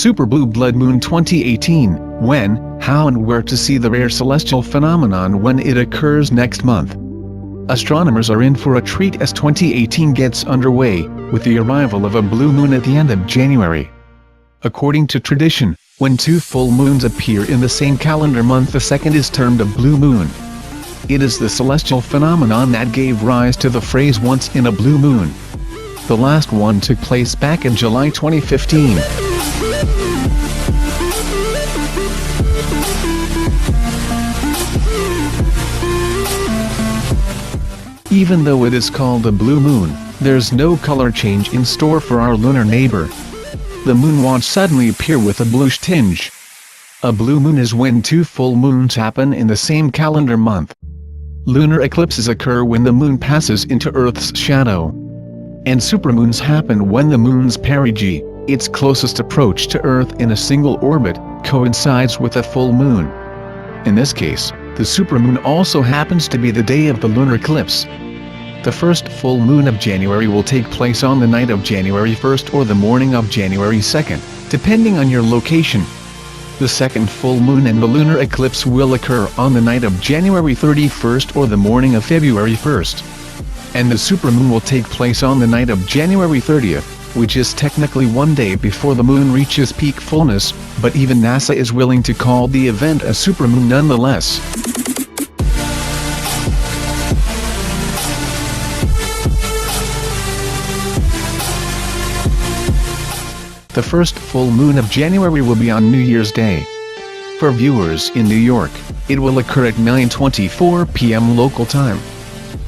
Super Blue Blood Moon 2018, when, how and where to see the rare celestial phenomenon when it occurs next month. Astronomers are in for a treat as 2018 gets underway, with the arrival of a blue moon at the end of January. According to tradition, when two full moons appear in the same calendar month, the second is termed a blue moon. It is the celestial phenomenon that gave rise to the phrase "once in a blue moon." The last one took place back in July 2015. Even though it is called a blue moon, there's no color change in store for our lunar neighbor. The moon won't suddenly appear with a bluish tinge. A blue moon is when two full moons happen in the same calendar month. Lunar eclipses occur when the moon passes into Earth's shadow. And supermoons happen when the moon's perigee, its closest approach to Earth in a single orbit, coincides with a full moon. In this case, the supermoon also happens to be the day of the lunar eclipse. The first full moon of January will take place on the night of January 1st or the morning of January 2nd, depending on your location. The second full moon and the lunar eclipse will occur on the night of January 31st or the morning of February 1st. And the supermoon will take place on the night of January 30th, which is technically one day before the moon reaches peak fullness, but even NASA is willing to call the event a supermoon nonetheless. The first full moon of January will be on New Year's Day. For viewers in New York, it will occur at 9:24 p.m. local time.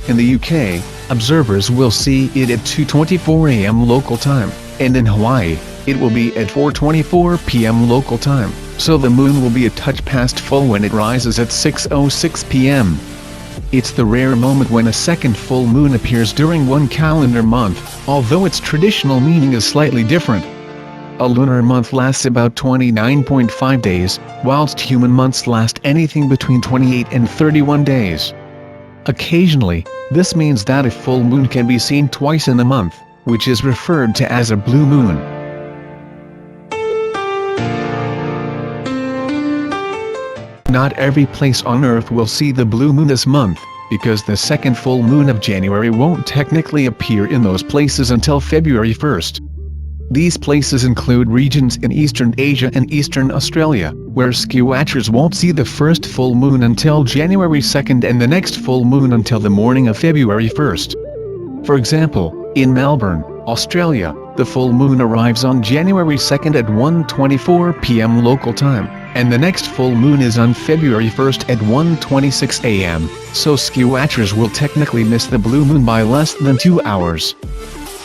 In the UK, observers will see it at 2:24 a.m. local time, and in Hawaii, it will be at 4:24 p.m. local time, so the moon will be a touch past full when it rises at 6:06 p.m. It's the rare moment when a second full moon appears during one calendar month, although its traditional meaning is slightly different. A lunar month lasts about 29.5 days, whilst human months last anything between 28 and 31 days. Occasionally, this means that a full moon can be seen twice in a month, which is referred to as a blue moon. Not every place on Earth will see the blue moon this month, because the second full moon of January won't technically appear in those places until February 1st. These places include regions in Eastern Asia and Eastern Australia, where ski-watchers won't see the first full moon until January 2nd and the next full moon until the morning of February 1st. For example, in Melbourne, Australia, the full moon arrives on January 2nd at 1:24 p.m. local time, and the next full moon is on February 1st at 1:26 a.m., so ski-watchers will technically miss the blue moon by less than 2 hours.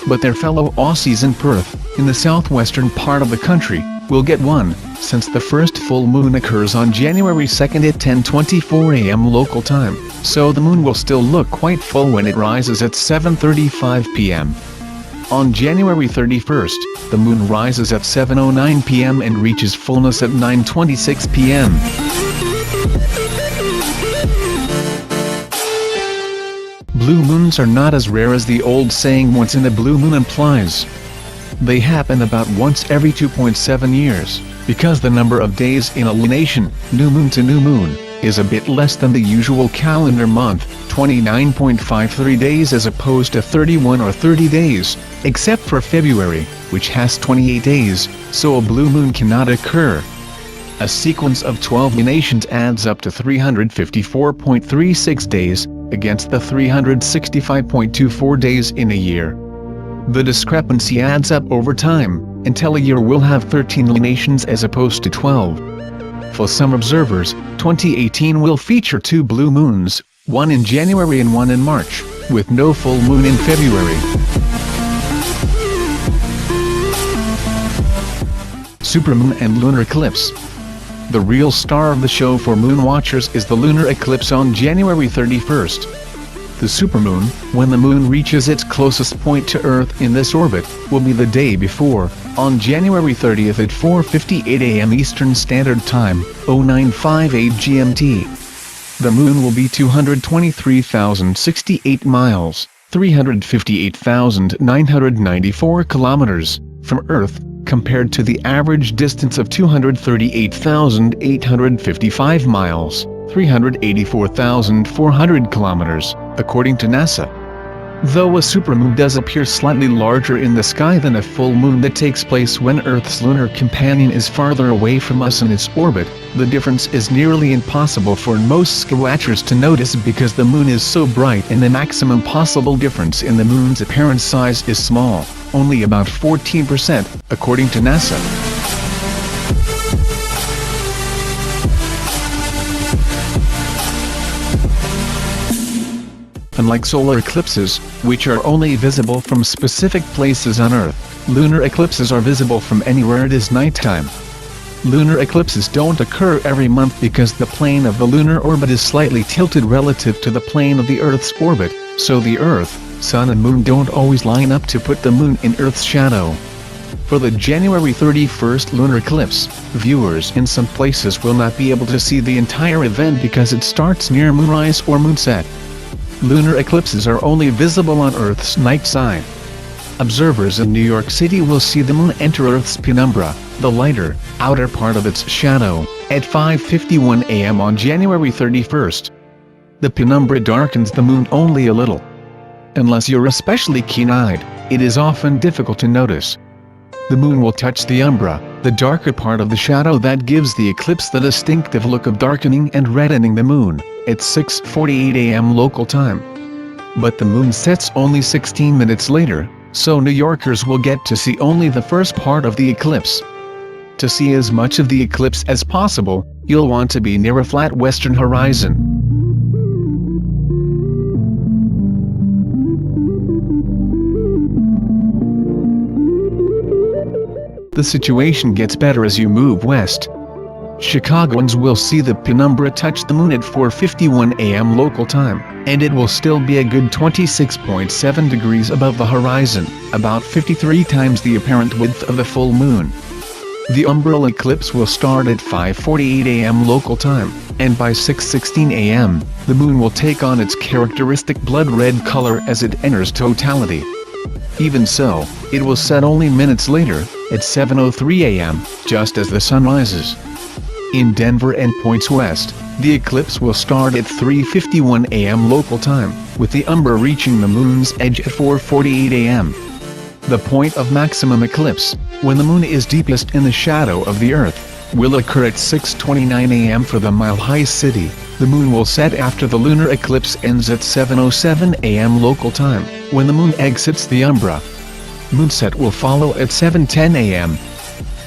But their fellow Aussies in Perth, in the southwestern part of the country, will get one, since the first full moon occurs on January 2nd at 10:24 a.m. local time, so the moon will still look quite full when it rises at 7:35 p.m. On January 31st, the moon rises at 7:09 p.m. and reaches fullness at 9:26 p.m. Blue moons are not as rare as the old saying "once in a blue moon" implies. They happen about once every 2.7 years, because the number of days in a lunation, new moon to new moon, is a bit less than the usual calendar month, 29.53 days as opposed to 31 or 30 days, except for February, which has 28 days, so a blue moon cannot occur. A sequence of 12 lunations adds up to 354.36 days, against the 365.24 days in a year. The discrepancy adds up over time, until a year will have 13 lunations as opposed to 12. For some observers, 2018 will feature 2 blue moons, one in January and one in March, with no full moon in February. Supermoon and lunar eclipse. The real star of the show for moon watchers is the lunar eclipse on January 31st. The supermoon, when the moon reaches its closest point to Earth in this orbit, will be the day before, on January 30th at 4:58 a.m. Eastern Standard Time, 0958 GMT. The moon will be 223,068 miles, 358,994 kilometers, from Earth, compared to the average distance of 238,855 miles, 384,400 kilometers, according to NASA. Though a supermoon does appear slightly larger in the sky than a full moon that takes place when Earth's lunar companion is farther away from us in its orbit, the difference is nearly impossible for most sky-watchers to notice because the moon is so bright and the maximum possible difference in the moon's apparent size is small, only about 14%, according to NASA. Unlike solar eclipses, which are only visible from specific places on Earth, lunar eclipses are visible from anywhere it is nighttime. Lunar eclipses don't occur every month because the plane of the lunar orbit is slightly tilted relative to the plane of the Earth's orbit, so the Earth, Sun and Moon don't always line up to put the Moon in Earth's shadow. For the January 31st lunar eclipse, viewers in some places will not be able to see the entire event because it starts near moonrise or moonset. Lunar eclipses are only visible on Earth's night side. Observers in New York City will see the moon enter Earth's penumbra, the lighter, outer part of its shadow, at 5:51 a.m. on January 31st. The penumbra darkens the moon only a little. Unless you're especially keen-eyed, it is often difficult to notice. The moon will touch the umbra, the darker part of the shadow that gives the eclipse the distinctive look of darkening and reddening the moon, at 6:48 a.m. local time. But the moon sets only 16 minutes later, so New Yorkers will get to see only the first part of the eclipse. To see as much of the eclipse as possible, you'll want to be near a flat western horizon. The situation gets better as you move west. Chicagoans will see the penumbra touch the moon at 4:51 a.m. local time, and it will still be a good 26.7 degrees above the horizon, about 53 times the apparent width of the full moon. The umbral eclipse will start at 5:48 a.m. local time, and by 6:16 a.m., the moon will take on its characteristic blood red color as it enters totality. Even so, it will set only minutes later, at 7:03 a.m., just as the sun rises. In Denver and points west, the eclipse will start at 3:51 a.m. local time, with the umbra reaching the moon's edge at 4:48 a.m. The point of maximum eclipse, when the moon is deepest in the shadow of the Earth, will occur at 6:29 a.m. for the Mile High City. The moon will set after the lunar eclipse ends at 7:07 a.m. local time, when the moon exits the umbra. Moonset will follow at 7:10 a.m.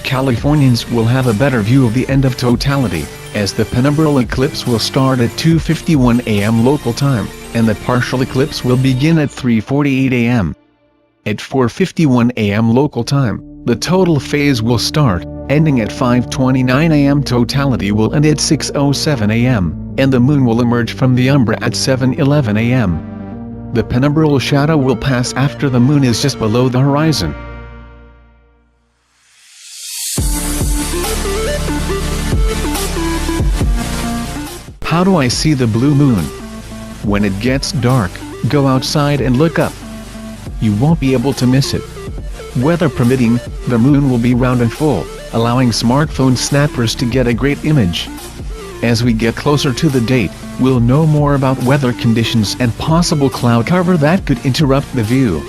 Californians will have a better view of the end of totality, as the penumbral eclipse will start at 2:51 a.m. local time, and the partial eclipse will begin at 3:48 a.m. At 4:51 a.m. local time, the total phase will start, ending at 5:29 a.m. Totality will end at 6:07 a.m., and the moon will emerge from the umbra at 7:11 a.m. The penumbral shadow will pass after the moon is just below the horizon. How do I see the blue moon? When it gets dark, go outside and look up. You won't be able to miss it. Weather permitting, the moon will be round and full, allowing smartphone snappers to get a great image. As we get closer to the date, we'll know more about weather conditions and possible cloud cover that could interrupt the view.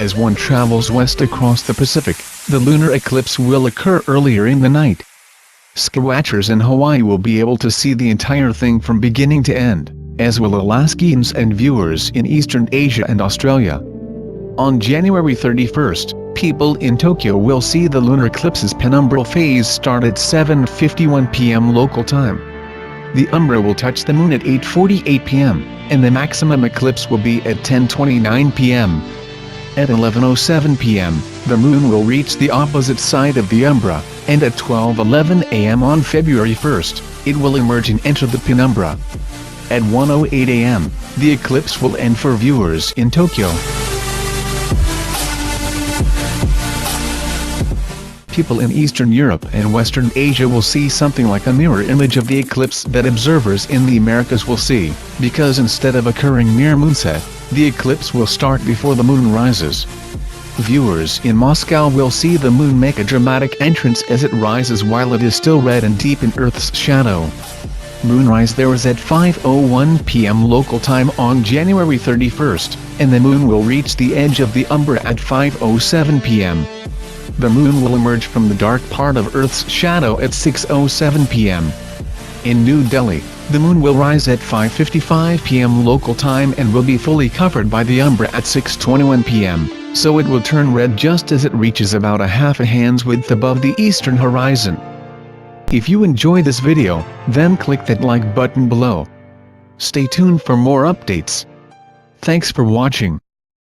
As one travels west across the Pacific, the lunar eclipse will occur earlier in the night. Skywatchers in Hawaii will be able to see the entire thing from beginning to end, as will Alaskans and viewers in Eastern Asia and Australia. On January 31st, people in Tokyo will see the lunar eclipse's penumbral phase start at 7:51 p.m. local time. The umbra will touch the moon at 8:48 p.m., and the maximum eclipse will be at 10:29 p.m. At 11:07 p.m., the moon will reach the opposite side of the umbra, and at 12:11 a.m. on February 1st, it will emerge and enter the penumbra. At 1:08 a.m., the eclipse will end for viewers in Tokyo. People in Eastern Europe and Western Asia will see something like a mirror image of the eclipse that observers in the Americas will see, because instead of occurring near moonset, the eclipse will start before the moon rises. Viewers in Moscow will see the moon make a dramatic entrance as it rises while it is still red and deep in Earth's shadow. Moonrise there is at 5:01 p.m. local time on January 31st, and the moon will reach the edge of the umbra at 5:07 p.m. The moon will emerge from the dark part of Earth's shadow at 6:07 p.m. In New Delhi, the moon will rise at 5:55 p.m. local time and will be fully covered by the umbra at 6:21 p.m., so it will turn red just as it reaches about a half a hand's width above the eastern horizon. If you enjoy this video, then click that like button below. Stay tuned for more updates. Thanks for watching.